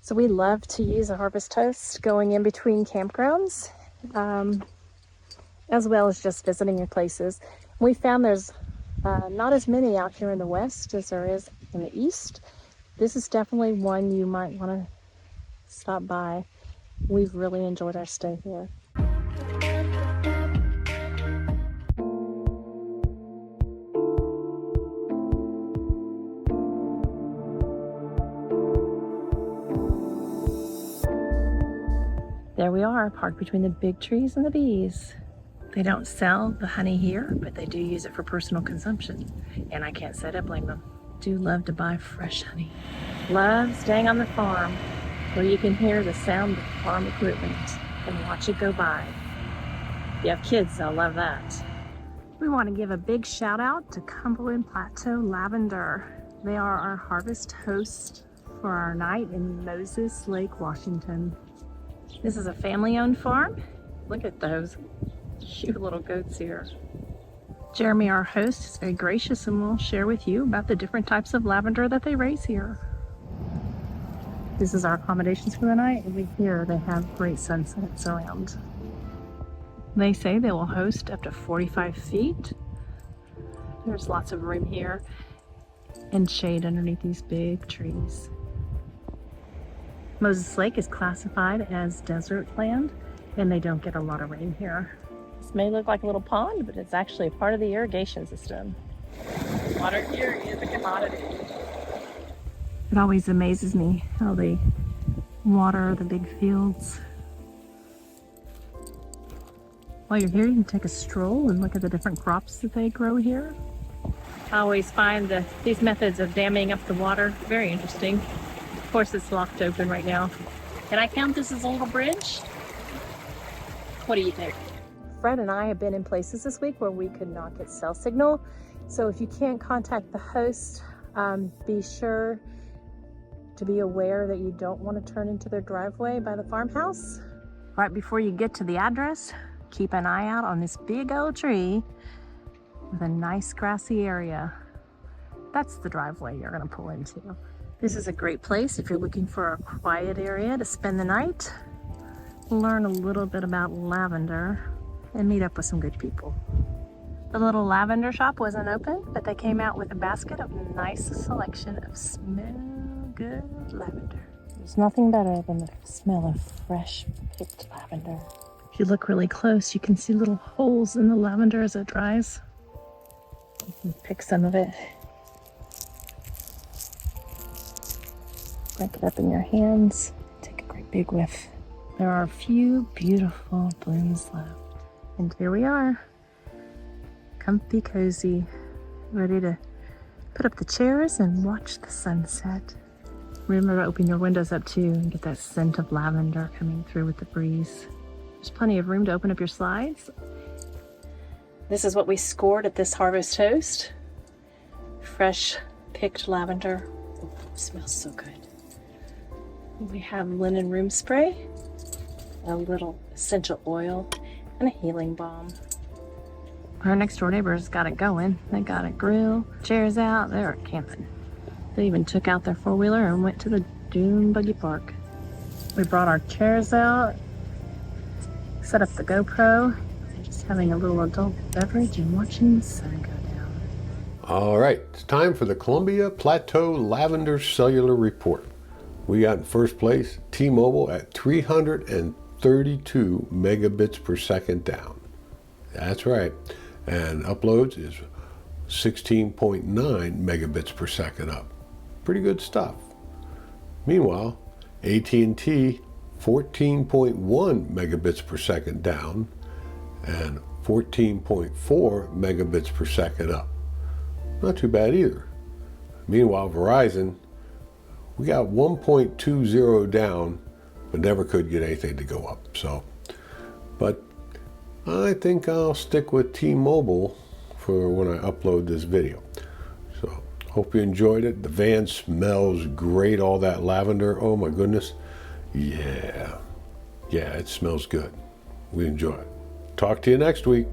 So we love to use a harvest toast going in between campgrounds, as well as just visiting your places. We found there's not as many out here in the west as there is in the east. This is definitely one you might want to stop by. We've really enjoyed our stay here. There we are, parked between the big trees and the bees. They don't sell the honey here, but they do use it for personal consumption. And I can't say I blame them. Do love to buy fresh honey. Love staying on the farm where you can hear the sound of farm equipment and watch it go by. If you have kids, they'll love that. We want to give a big shout out to Columbia Plateau Lavender. They are our harvest host for our night in Moses Lake, Washington. This is a family-owned farm. Look at those cute little goats here. Jeremy, our host, is very gracious and will share with you about the different types of lavender that they raise here. This is our accommodations for the night, and we hear they have great sunsets around. They say they will host up to 45 feet. There's lots of room here and shade underneath these big trees. Moses Lake is classified as desert land, and they don't get a lot of rain here. This may look like a little pond, but it's actually a part of the irrigation system. Water here is a commodity. It always amazes me how they water the big fields. While you're here, you can take a stroll and look at the different crops that they grow here. I always find these methods of damming up the water very interesting. Of course, it's locked open right now. Can I count this as a little bridge? What do you think? Fred and I have been in places this week where we could not get cell signal. So if you can't contact the host, be sure to be aware that you don't want to turn into their driveway by the farmhouse. Right before you get to the address, keep an eye out on this big old tree with a nice grassy area. That's the driveway you're going to pull into. This is a great place if you're looking for a quiet area to spend the night, learn a little bit about lavender, and meet up with some good people. The little lavender shop wasn't open, but they came out with a basket of a nice selection of smell good lavender. There's nothing better than the smell of fresh picked lavender. If you look really close, you can see little holes in the lavender as it dries. You can pick some of it. Break it up in your hands. Take a great big whiff. There are a few beautiful blooms left. And here we are, comfy, cozy, ready to put up the chairs and watch the sunset. Remember to open your windows up too and get that scent of lavender coming through with the breeze. There's plenty of room to open up your slides. This is what we scored at this harvest toast. Fresh picked lavender. Oh, it smells so good. We have linen room spray, a little essential oil, and a healing balm. Our next door neighbors got it going. They got a grill, chairs out, they were camping. They even took out their four-wheeler and went to the dune buggy park. We brought our chairs out, set up the GoPro, and just having a little adult beverage and watching the sun go down. All right, it's time for the Columbia Plateau Lavender Cellular Report. We got in first place, T-Mobile at 332 megabits per second down. That's right. And uploads is 16.9 megabits per second up. Pretty good stuff. Meanwhile, AT&T 14.1 megabits per second down and 14.4 megabits per second up. Not too bad either. Meanwhile, Verizon, we got 1.20 down, but never could get anything to go up. So, but I think I'll stick with T-Mobile for when I upload this video. So, hope you enjoyed it. The van smells great, all that lavender. Oh my goodness. Yeah, it smells good. We enjoy it. Talk to you next week.